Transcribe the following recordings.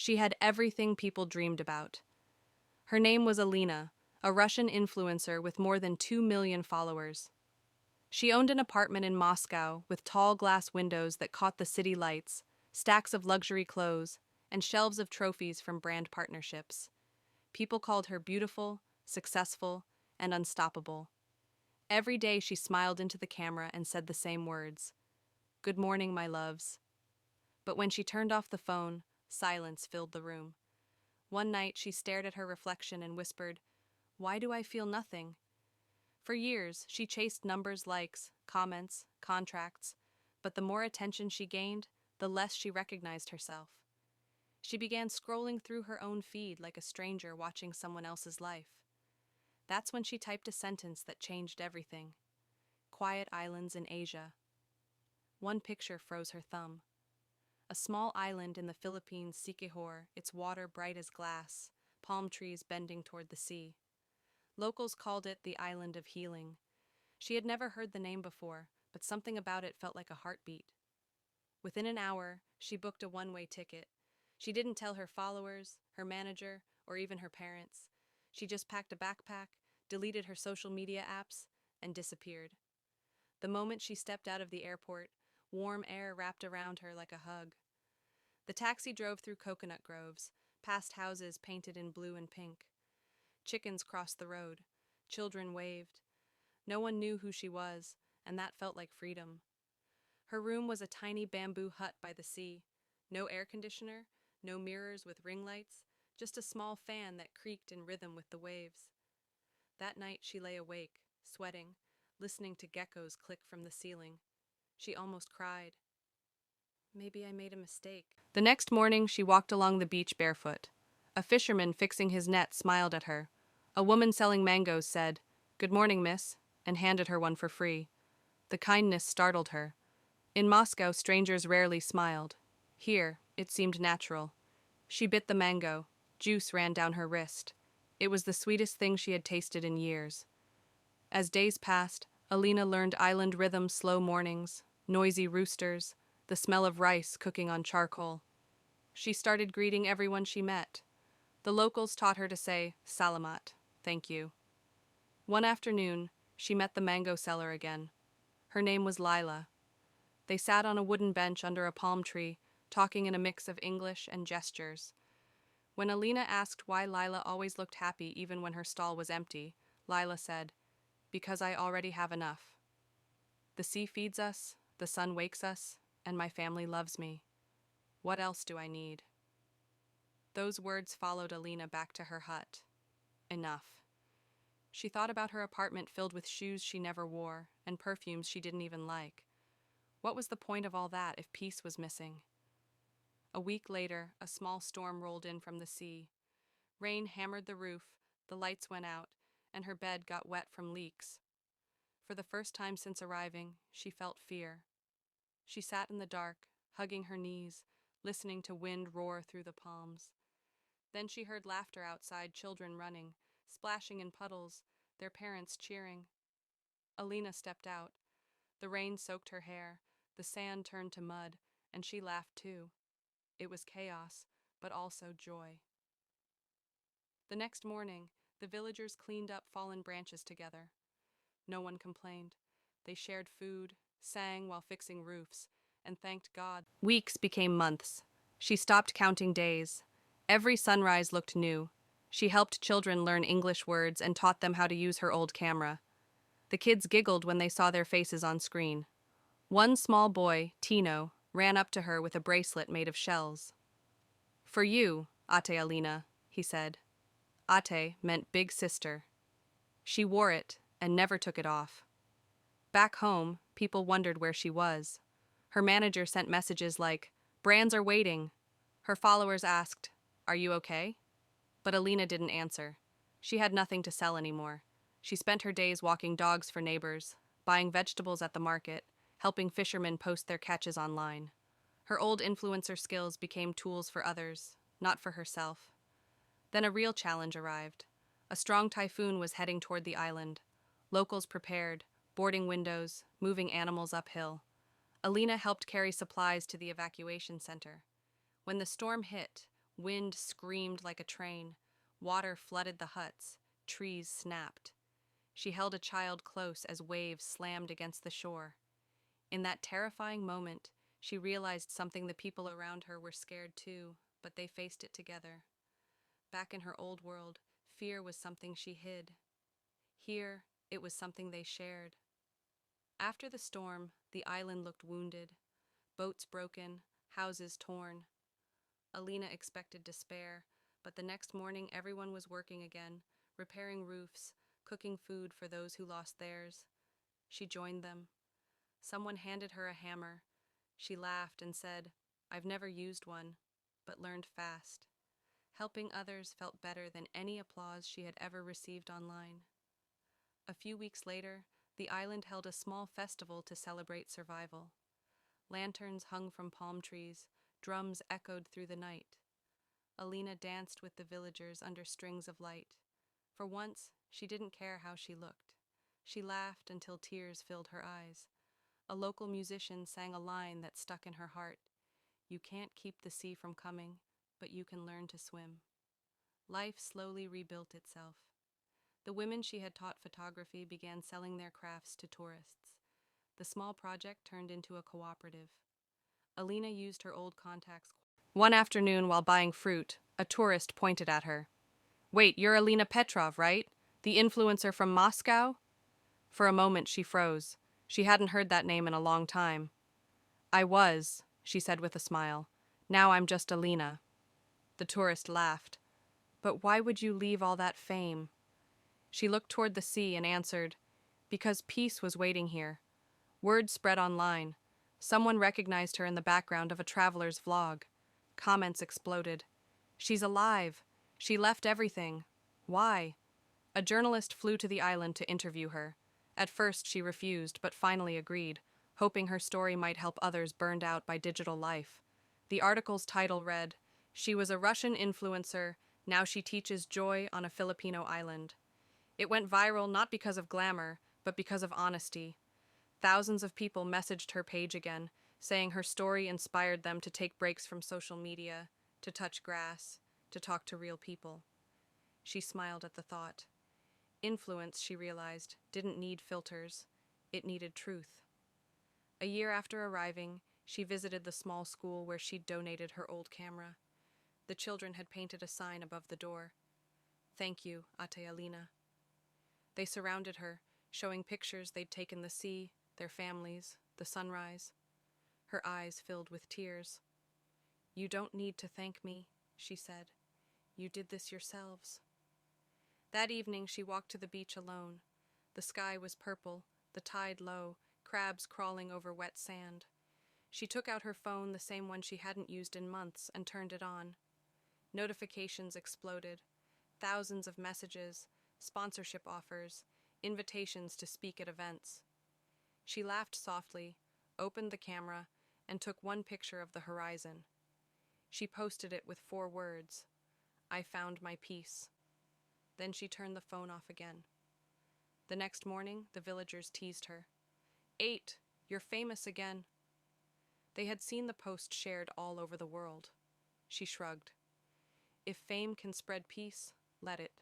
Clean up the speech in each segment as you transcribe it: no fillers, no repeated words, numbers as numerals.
She had everything people dreamed about. Her name was Alina, a Russian influencer with more than 2 million followers. She owned an apartment in Moscow with tall glass windows that caught the city lights, stacks of luxury clothes, and shelves of trophies from brand partnerships. People called her beautiful, successful, and unstoppable. Every day she smiled into the camera and said the same words, "Good morning, my loves." But when she turned off the phone, silence filled the room. One night she stared at her reflection and whispered, "Why do I feel nothing?" For years, she chased numbers, likes, comments, contracts, but the more attention she gained, the less she recognized herself. She began scrolling through her own feed like a stranger watching someone else's life. That's when she typed a sentence that changed everything. Quiet islands in Asia. One picture froze her thumb. A small island in the Philippines, Siquijor, its water bright as glass, palm trees bending toward the sea. Locals called it the Island of Healing. She had never heard the name before, but something about it felt like a heartbeat. Within an hour, she booked a one-way ticket. She didn't tell her followers, her manager, or even her parents. She just packed a backpack, deleted her social media apps, and disappeared. The moment she stepped out of the airport, warm air wrapped around her like a hug. The taxi drove through coconut groves, past houses painted in blue and pink. Chickens crossed the road. Children waved. No one knew who she was, and that felt like freedom. Her room was a tiny bamboo hut by the sea. No air conditioner, no mirrors with ring lights, just a small fan that creaked in rhythm with the waves. That night she lay awake, sweating, listening to geckos click from the ceiling. She almost cried. Maybe I made a mistake. The next morning she walked along the beach barefoot. A fisherman fixing his net smiled at her. A woman selling mangoes said, "Good morning, miss," and handed her one for free. The kindness startled her. In Moscow, strangers rarely smiled. Here, it seemed natural. She bit the mango. Juice ran down her wrist. It was the sweetest thing she had tasted in years. As days passed, Alina learned island rhythms, slow mornings, noisy roosters, the smell of rice cooking on charcoal. She started greeting everyone she met. The locals taught her to say, "Salamat," thank you. One afternoon, she met the mango seller again. Her name was Lila. They sat on a wooden bench under a palm tree, talking in a mix of English and gestures. When Alina asked why Lila always looked happy even when her stall was empty, Lila said, "Because I already have enough. The sea feeds us, the sun wakes us, and my family loves me. What else do I need?" Those words followed Alina back to her hut. Enough. She thought about her apartment filled with shoes she never wore and perfumes she didn't even like. What was the point of all that if peace was missing? A week later, a small storm rolled in from the sea. Rain hammered the roof, the lights went out, and her bed got wet from leaks. For the first time since arriving, she felt fear. She sat in the dark, hugging her knees, listening to wind roar through the palms. Then she heard laughter outside, children running, splashing in puddles, their parents cheering. Alina stepped out. The rain soaked her hair, the sand turned to mud, and she laughed too. It was chaos, but also joy. The next morning, the villagers cleaned up fallen branches together. No one complained. They shared food, sang while fixing roofs, and thanked God. Weeks became months. She stopped counting days. Every sunrise looked new. She helped children learn English words and taught them how to use her old camera. The kids giggled when they saw their faces on screen. One small boy, Tino, ran up to her with a bracelet made of shells. "For you, Ate Alina," he said. Ate meant big sister. She wore it and never took it off. Back home, people wondered where she was. Her manager sent messages like, "Brands are waiting." Her followers asked, "Are you okay?" But Alina didn't answer. She had nothing to sell anymore. She spent her days walking dogs for neighbors, buying vegetables at the market, helping fishermen post their catches online. Her old influencer skills became tools for others, not for herself. Then a real challenge arrived. A strong typhoon was heading toward the island. Locals prepared, boarding windows, moving animals uphill. Alina helped carry supplies to the evacuation center. When the storm hit, Wind screamed like a train. Water flooded the huts. Trees snapped. She held a child close as waves slammed against the shore. In that terrifying moment, she realized something the people around her were scared too, but they faced it together. Back in her old world, fear was something she hid. Here, it was something they shared. After the storm, the island looked wounded. Boats broken, houses torn. Alina expected despair, but the next morning everyone was working again, repairing roofs, cooking food for those who lost theirs. She joined them. Someone handed her a hammer. She laughed and said, "I've never used one, but learned fast." Helping others felt better than any applause she had ever received online. A few weeks later, the island held a small festival to celebrate survival. Lanterns hung from palm trees, drums echoed through the night. Alina danced with the villagers under strings of light. For once, she didn't care how she looked. She laughed until tears filled her eyes. A local musician sang a line that stuck in her heart. "You can't keep the sea from coming, but you can learn to swim." Life slowly rebuilt itself. The women she had taught photography began selling their crafts to tourists. The small project turned into a cooperative. Alina used her old contacts. One afternoon, while buying fruit, a tourist pointed at her. "Wait, you're Alina Petrov, right? The influencer from Moscow?" For a moment, she froze. She hadn't heard that name in a long time. "I was," she said with a smile. "Now I'm just Alina." The tourist laughed. "But why would you leave all that fame?" She looked toward the sea and answered, "Because peace was waiting here." Word spread online. Someone recognized her in the background of a traveler's vlog. Comments exploded. "She's alive. She left everything. Why?" A journalist flew to the island to interview her. At first she refused, but finally agreed, hoping her story might help others burned out by digital life. The article's title read, "She was a Russian influencer, now she teaches joy on a Filipino island." It went viral not because of glamour, but because of honesty. Thousands of people messaged her page again, saying her story inspired them to take breaks from social media, to touch grass, to talk to real people. She smiled at the thought. Influence, she realized, didn't need filters. It needed truth. A year after arriving, she visited the small school where she'd donated her old camera. The children had painted a sign above the door. "Thank you, Ate Alina." They surrounded her, showing pictures they'd taken the sea, their families, the sunrise. Her eyes filled with tears. "You don't need to thank me," she said. "You did this yourselves." That evening she walked to the beach alone. The sky was purple, the tide low, crabs crawling over wet sand. She took out her phone, the same one she hadn't used in months, and turned it on. Notifications exploded. Thousands of messages, sponsorship offers, invitations to speak at events. She laughed softly, opened the camera, and took one picture of the horizon. She posted it with 4 words, "I found my peace." Then she turned the phone off again. The next morning, the villagers teased her. "8, you're famous again." They had seen the post shared all over the world. She shrugged. If fame can spread peace, let it.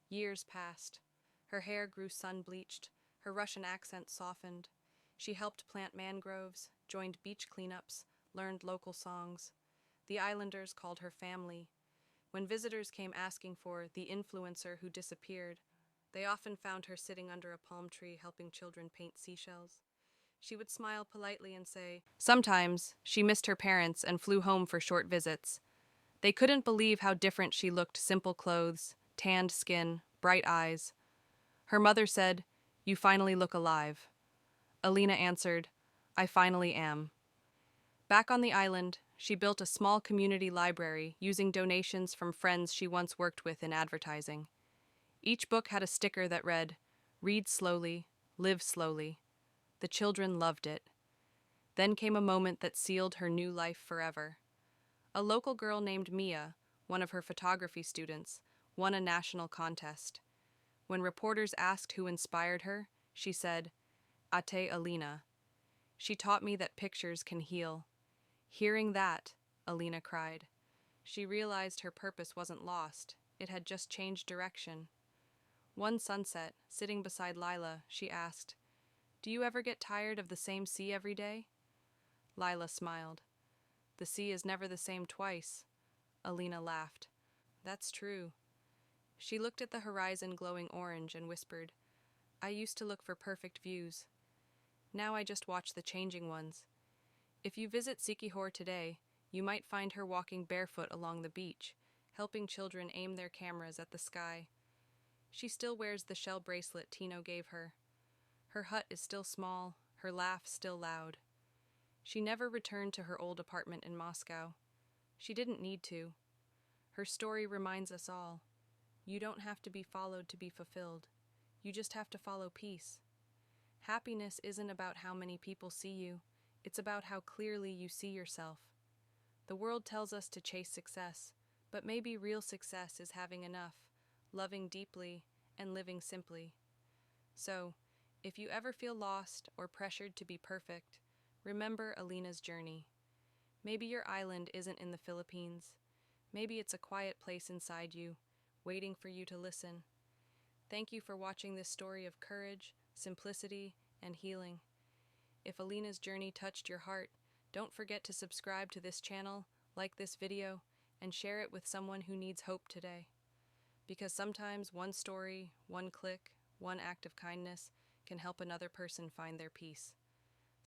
Years passed. Her hair grew sun-bleached, her Russian accent softened. She helped plant mangroves, joined beach cleanups, learned local songs. The islanders called her family. When visitors came asking for the influencer who disappeared, they often found her sitting under a palm tree helping children paint seashells. She would smile politely and say, sometimes she missed her parents and flew home for short visits. They couldn't believe how different she looked: simple clothes, tanned skin, bright eyes. Her mother said, "You finally look alive." Alina answered, "I finally am." Back on the island, she built a small community library using donations from friends she once worked with in advertising. Each book had a sticker that read, "Read slowly, live slowly." The children loved it. Then came a moment that sealed her new life forever. A local girl named Mia, one of her photography students, won a national contest. When reporters asked who inspired her, she said, "Ate Alina." She taught me that pictures can heal. Hearing that, Alina cried. She realized her purpose wasn't lost, it had just changed direction. One sunset, sitting beside Lila, she asked, "Do you ever get tired of the same sea every day?" Lila smiled. "The sea is never the same twice." Alina laughed. "That's true." She looked at the horizon glowing orange and whispered, "I used to look for perfect views. Now I just watch the changing ones. If you visit Siquijor today, you might find her walking barefoot along the beach, helping children aim their cameras at the sky. She still wears the shell bracelet Tino gave her. Her hut is still small, her laugh still loud. She never returned to her old apartment in Moscow. She didn't need to. Her story reminds us all. You don't have to be followed to be fulfilled. You just have to follow peace. Happiness isn't about how many people see you. It's about how clearly you see yourself. The world tells us to chase success, but maybe real success is having enough, loving deeply, and living simply. So, if you ever feel lost or pressured to be perfect, remember Alina's journey. Maybe your island isn't in the Philippines. Maybe it's a quiet place inside you, waiting for you to listen. Thank you for watching this story of courage, simplicity, and healing. If Alina's journey touched your heart, don't forget to subscribe to this channel, like this video, and share it with someone who needs hope today. Because sometimes one story, one click, one act of kindness can help another person find their peace.